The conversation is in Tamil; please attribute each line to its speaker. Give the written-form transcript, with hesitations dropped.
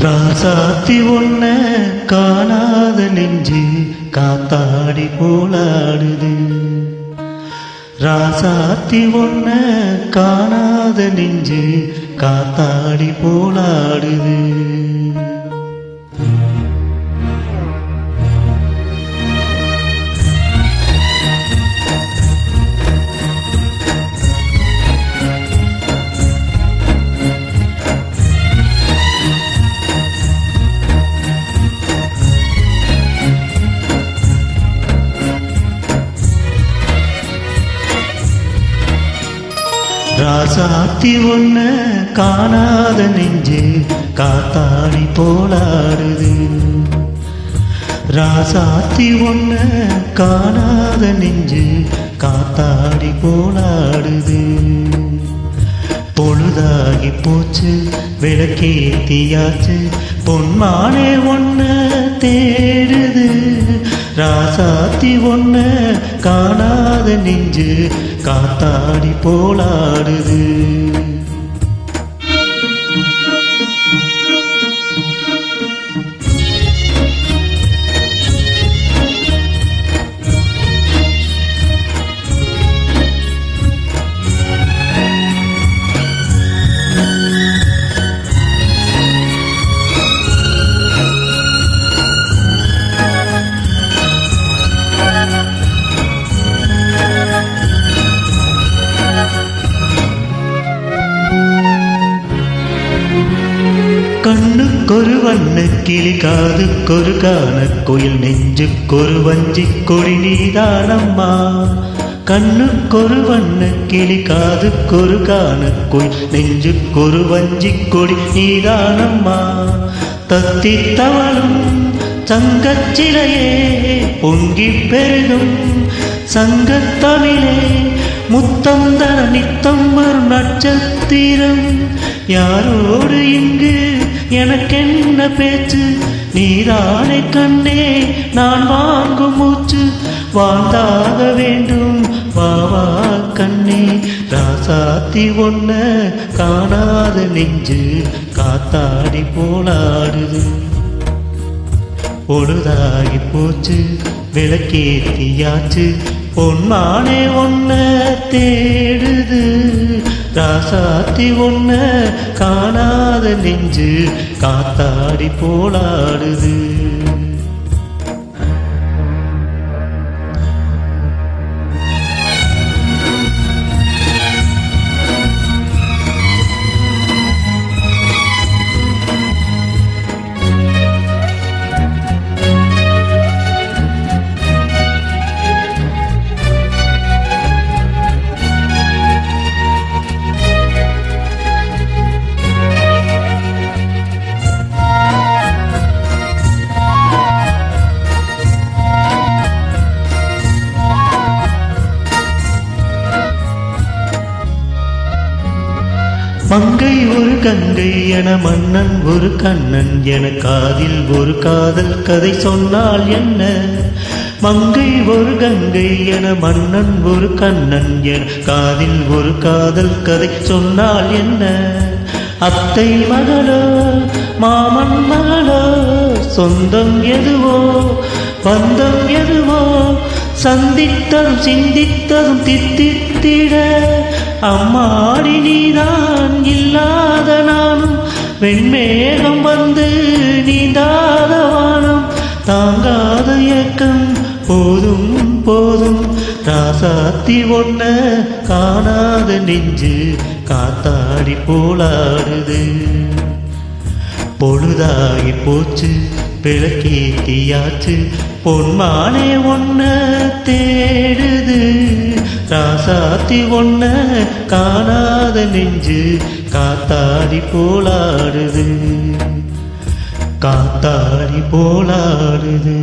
Speaker 1: ராசாத்தி ஒன்ன காணாத நெஞ்சு காத்தாடி போலாடுது. ராசாத்தி ஒன்ன காணாத நெஞ்சு காத்தாடி போலாடுது. ராசாத்தி ஒன்ன காணாத நெஞ்சு காத்தாடி போலாடுது. ராசாத்தி ஒன்ன காணாத நெஞ்சு காத்தாடி போலாடுது. பொழுதாகி போச்சு விளக்கேத்தியாச்சு பொன்மானே ஒன்ன தேடுது. ராசாத்தி ஒன்ன காணாத நெஞ்சு காத்தாடி போலாடுது. கண்ணுக்கொரு வண்ண கிளி காதுக்கொரு காண கோயில் நெஞ்சுக்கொரு வஞ்சி கொடி நீதானம்மா. கண்ணுக்கொரு வண்ண கிளி காதுக்கொரு காண கோயில் நெஞ்சுக்கொரு வஞ்சி கொடி நீதானம்மா. தத்தி தவளும் சங்கச்சிலையே பொங்கி பெருகும் சங்கத்தமிழே முத்தம் தர நித்தம் வரும் நட்சத்திரம். யாரோடு இங்கு எனக்கென்ன பேச்சு நீதானே கண்ணே நான் வாங்கும் மூச்சு. வாழ்ந்தாக வேண்டும் வாவா கண்ணே. ராசாத்தி ஒன்ன காணாத நெஞ்சு காத்தாடி போலாடுது. பொழுதாகி போச்சு விளக்கேத்தியாச்சு பொன்மானே ஒன்ன தேடுது. ராசாத்தி ஒன்ன காணாத நெஞ்சு காத்தாடி போலாடுது. மங்கை ஒரு கங்கை என மன்னன் ஒரு கண்ணன் என காதில் ஒரு காதல் கதை சொன்னால் என்ன. மங்கை ஒரு கங்கை என மன்னன் ஒரு கண்ணன் என காதில் ஒரு காதல் கதை சொன்னால் என்ன. அத்தை மகளோ மாமன் மகளோ சொந்தம் எதுவோ பந்தம் எதுவோ சந்தித்ததும் சிந்தித்ததும் தித்தித்திட. அம்மாடி நீதான் இல்லாத நானும் வெண்மேகம் வந்து நீந்தாத வானம் தாங்காத ஏக்கம் போதும் போதும். ராசாத்தி ஒன்ன காணாத நெஞ்சு காத்தாடி போலாடுது. பொழுதாகி போச்சு விளக்கேத்தியாச்சு பொன்மானே ஒன்ன தேடுது. ராசாத்தி ஒன்ன காணாத நெஞ்சு காத்தாடி போலாடுது. காத்தாடி போலாடுது.